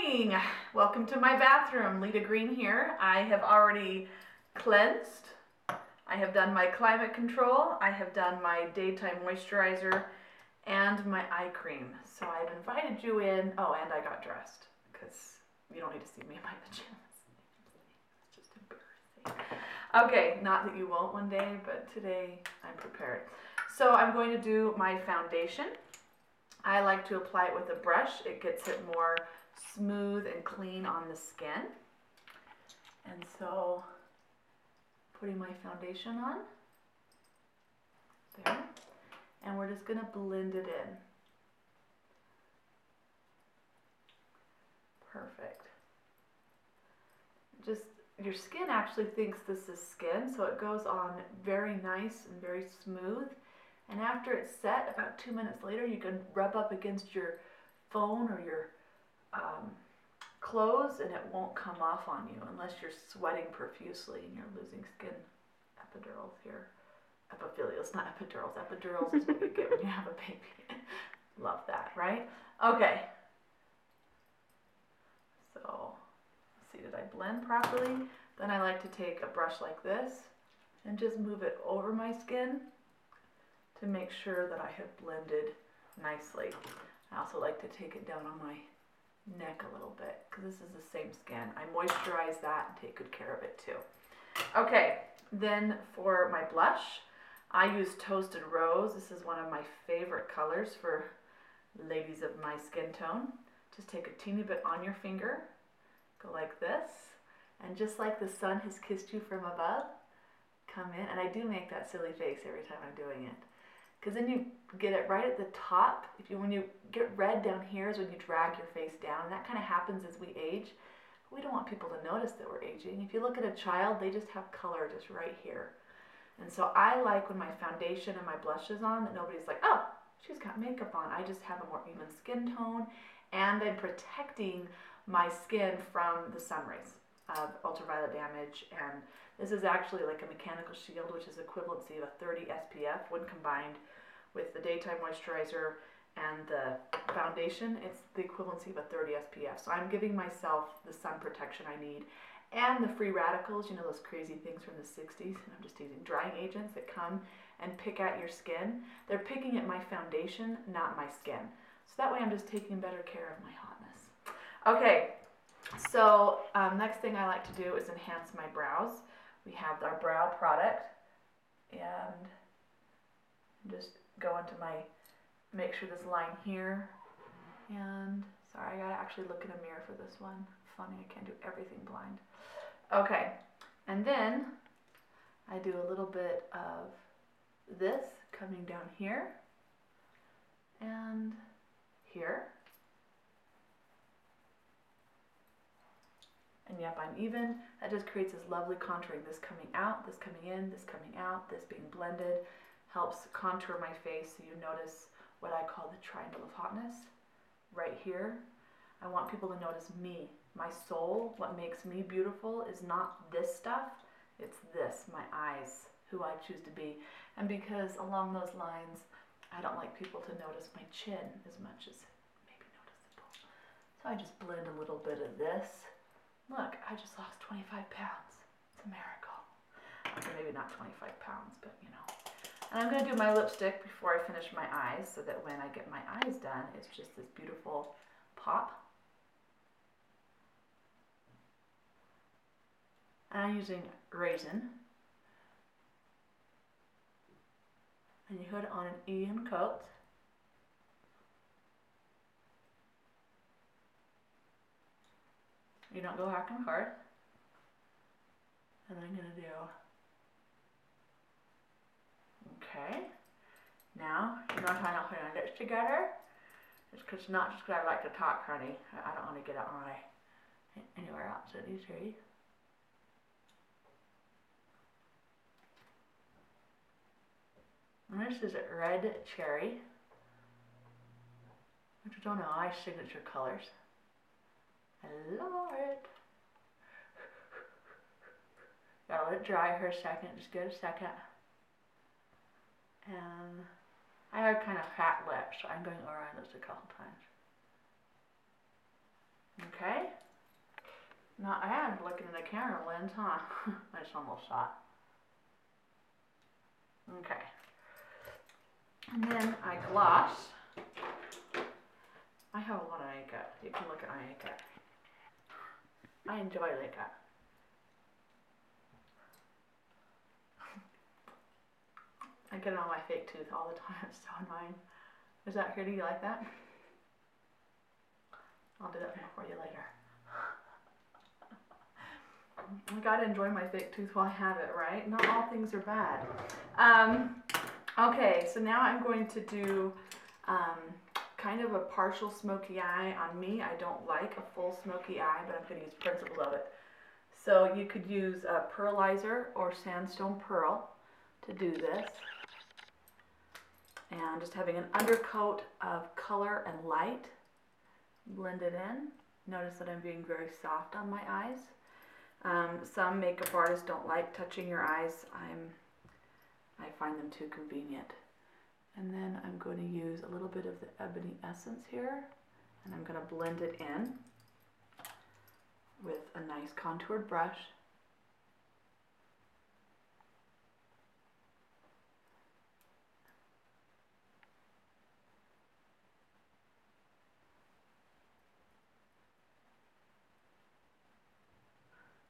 morning. Welcome to my bathroom. Lita Green here. I have already cleansed. I have done my climate control. I have done my daytime moisturizer and my eye cream. So I've invited you in. Oh, and I got dressed because you don't need to see me in my pajamas. It's just embarrassing. Okay, not that you won't one day, but today I'm prepared. So I'm going to do my foundation. I like to apply it with a brush. It gets it more smooth and clean on the skin. And so, putting my foundation on, there, and we're just gonna blend it in. Perfect. Just, your skin actually thinks this is skin, so it goes on very nice and very smooth. And after it's set, about 2 minutes later, you can rub up against your phone or your clothes and it won't come off on you unless you're sweating profusely and you're losing skin epidurals here. Epithelials, not epidurals. Epidurals is what you get when you have a baby. Love that, right? Okay. So, let's see, did I blend properly? Then I like to take a brush like this and just move it over my skin to make sure that I have blended nicely. I also like to take it down on my neck a little bit because this is the same skin. I moisturize that and take good care of it too. Okay, then for my blush, I use Toasted Rose. This is one of my favorite colors for ladies of my skin tone. Just take a teeny bit on your finger, go like this, and just like the sun has kissed you from above, come in. And I do make that silly face every time I'm doing it, because then you get it right at the top. When you get red down here is when you drag your face down. And that kind of happens as we age. We don't want people to notice that we're aging. If you look at a child, they just have color just right here. And so I like when my foundation and my blush is on that nobody's like, oh, she's got makeup on. I just have a more even skin tone, and I'm protecting my skin from the sun rays of ultraviolet damage. And this is actually like a mechanical shield, which is equivalency of a 30 SPF when combined with the daytime moisturizer and the foundation. It's the equivalency of a 30 SPF. So I'm giving myself the sun protection I need and the free radicals, you know, those crazy things from the 60s. And I'm just using drying agents that come and pick at your skin. They're picking at my foundation, not my skin. So that way I'm just taking better care of my hotness. Okay, so next thing I like to do is enhance my brows. We have our brow product, and just go into my, make sure this line here, and sorry, I gotta actually look in a mirror for this one. Funny, I can't do everything blind. Okay, and then I do a little bit of this coming down here and here. And yep, I'm even. That just creates this lovely contouring. This coming out, this coming in, this coming out, this being blended. Helps contour my face so you notice what I call the triangle of hotness right here. I want people to notice me, my soul. What makes me beautiful is not this stuff, it's this, my eyes, who I choose to be. And because along those lines, I don't like people to notice my chin as much as maybe noticeable. So I just blend a little bit of this. Look, I just lost 25 pounds. It's a miracle. Okay, maybe not 25 pounds, but you know. And I'm going to do my lipstick before I finish my eyes so that when I get my eyes done, it's just this beautiful pop. And I'm using Raisin. And you put it on an even coat. You don't go hacking hard. And I'm going to do, okay. Now, you know how I'm putting my lips together? It's not just because I like to talk, honey. I don't want to get it on anywhere else. So these three. And this is Red Cherry, which is one of my signature colors. I love it. Gotta let it dry for a second, just get a second. And I have kind of fat lips, so I'm going around this a couple times. Okay. Not bad looking at the camera lens, huh? I just almost shot. Okay. And then I gloss. I have a lot of makeup. You can look at my makeup. I enjoy makeup. I get it on my fake tooth all the time. It's so annoying. Is that here? Do you like that? I'll do that for you later. I gotta enjoy my fake tooth while I have it, right? Not all things are bad. Okay, so now I'm going to do kind of a partial smoky eye on me. I don't like a full smoky eye, but I'm going to use principles of it. So you could use a pearlizer or sandstone pearl to do this. And just having an undercoat of color and light, blend it in. Notice that I'm being very soft on my eyes. Some makeup artists don't like touching your eyes. I find them too convenient. And then I'm going to use a little bit of the ebony essence here, and I'm going to blend it in with a nice contoured brush.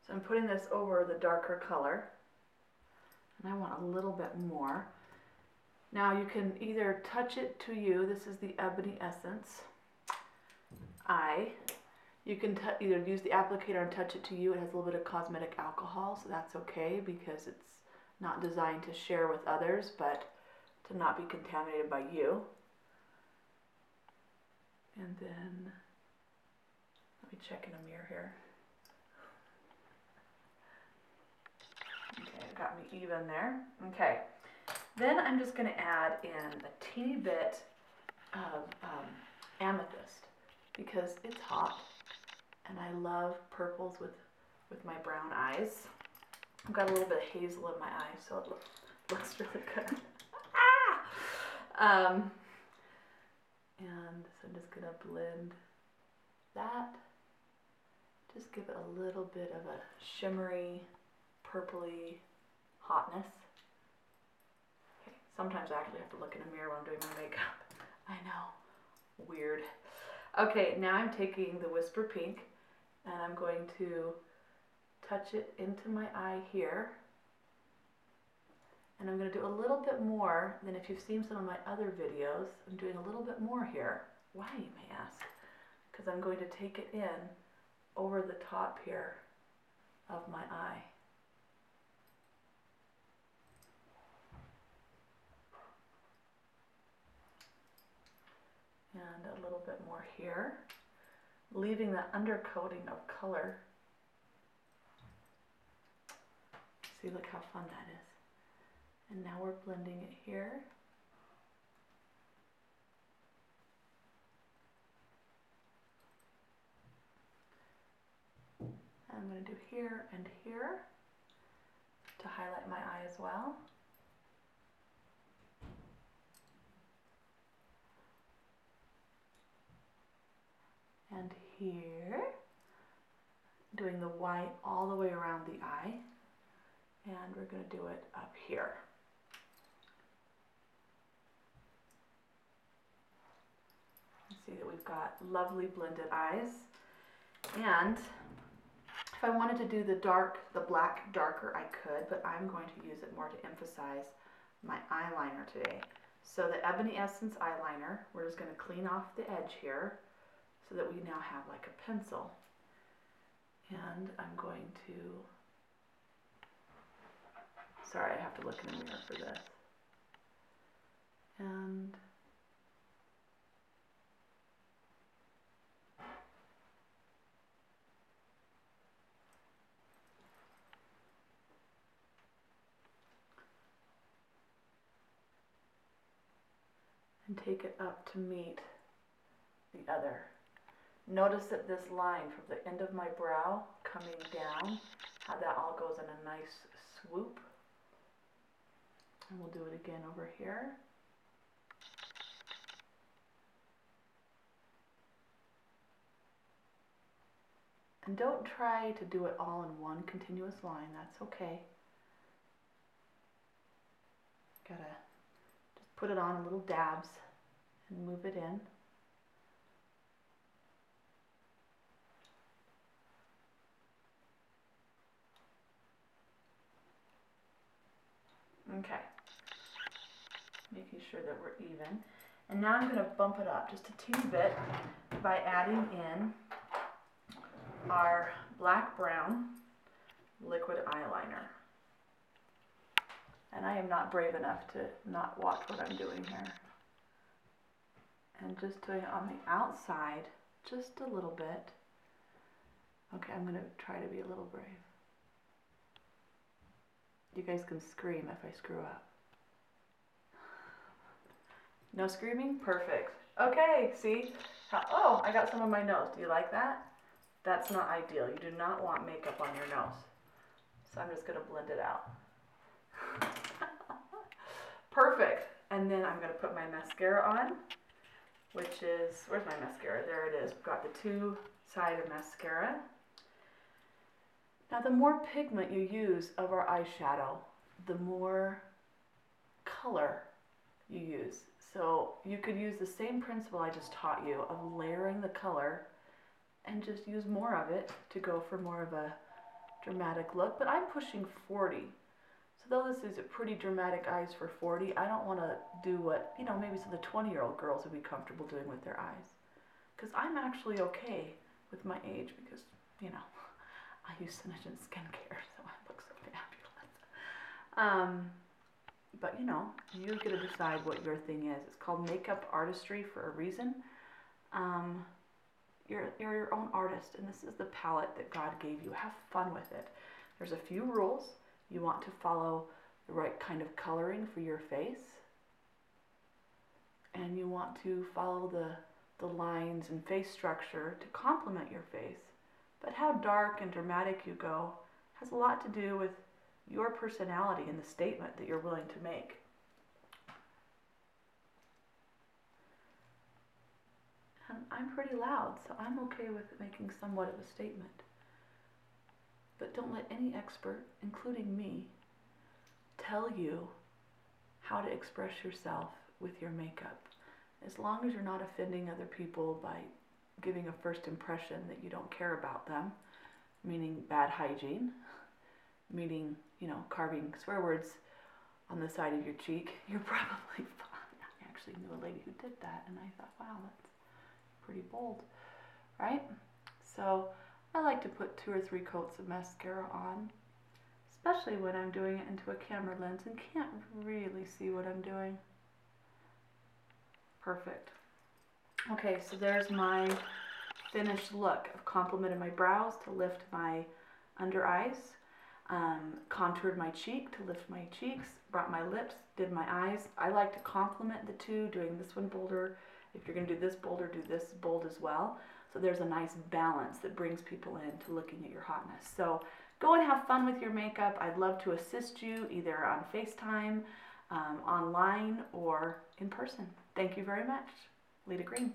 So I'm putting this over the darker color, and I want a little bit more. Now you can either touch it to you. This is the ebony essence eye. You can either use the applicator and touch it to you. It has a little bit of cosmetic alcohol, so that's okay because it's not designed to share with others, but to not be contaminated by you. And then, let me check in a mirror here. Okay, it got me even there. Okay, then I'm just going to add in a teeny bit of amethyst because it's hot and I love purples with my brown eyes. I've got a little bit of hazel in my eyes, so it looks really good. And so I'm just going to blend that. Just give it a little bit of a shimmery, purpley hotness. Okay, sometimes I actually have to look in a mirror when I'm doing my makeup. I know, weird. Okay, now I'm taking the Whisper Pink and I'm going to touch it into my eye here. And I'm going to do a little bit more than if you've seen some of my other videos. I'm doing a little bit more here. Why, you may ask? Because I'm going to take it in over the top here of my eye. And a little bit more here, leaving the undercoating of color. See, look how fun that is. And now we're blending it here. And I'm going to do here and here to highlight my eye as well. And here, doing the white all the way around the eye. And we're going to do it up here. See that we've got lovely blended eyes. And if I wanted to do the black darker, I could, but I'm going to use it more to emphasize my eyeliner today. So the Ebony Essence eyeliner, we're just going to clean off the edge here so that we now have like a pencil. And I'm going to, sorry, I have to look in the mirror for this. And take it up to meet the other. Notice that this line from the end of my brow coming down, how that all goes in a nice swoop. And we'll do it again over here. And don't try to do it all in one continuous line. That's okay. Gotta just put it on in little dabs and move it in. Okay. Making sure that we're even. And now I'm going to bump it up just a teeny bit by adding in our black brown liquid eyeliner. And I am not brave enough to not watch what I'm doing here. And just doing it on the outside, just a little bit. Okay, I'm going to try to be a little brave. You guys can scream if I screw up. No screaming? Perfect. Okay, see? Oh, I got some on my nose. Do you like that? That's not ideal. You do not want makeup on your nose. So I'm just going to blend it out. Perfect. And then I'm going to put my mascara on, which is, where's my mascara? There it is. We've got the two-sided mascara. Now the more pigment you use of our eyeshadow, the more color you use. So you could use the same principle I just taught you of layering the color and just use more of it to go for more of a dramatic look. But I'm pushing 40. So though this is a pretty dramatic eyes for 40, I don't want to do what, you know, maybe some of the 20-year-old girls would be comfortable doing with their eyes. Because I'm actually okay with my age because, you know, I use SeneGence skincare, so I look so fabulous. But you know, you're going to decide what your thing is. It's called makeup artistry for a reason. You're your own artist, and this is the palette that God gave you. Have fun with it. There's a few rules. You want to follow the right kind of coloring for your face, and you want to follow the lines and face structure to complement your face. But how dark and dramatic you go has a lot to do with your personality and the statement that you're willing to make. And I'm pretty loud, so I'm okay with making somewhat of a statement. But don't let any expert, including me, tell you how to express yourself with your makeup. As long as you're not offending other people by giving a first impression that you don't care about them, meaning bad hygiene, meaning, you know, carving swear words on the side of your cheek, you're probably fine. I actually knew a lady who did that, and I thought, wow, that's pretty bold, right? So I like to put 2 or 3 coats of mascara on, especially when I'm doing it into a camera lens and can't really see what I'm doing. Perfect. Okay, so there's my finished look. I've complemented my brows to lift my under eyes, contoured my cheek to lift my cheeks, brought my lips, did my eyes. I like to complement the two, doing this one bolder. If you're going to do this bolder, do this bold as well. So there's a nice balance that brings people into looking at your hotness. So go and have fun with your makeup. I'd love to assist you either on FaceTime, online, or in person. Thank you very much. Lita Green.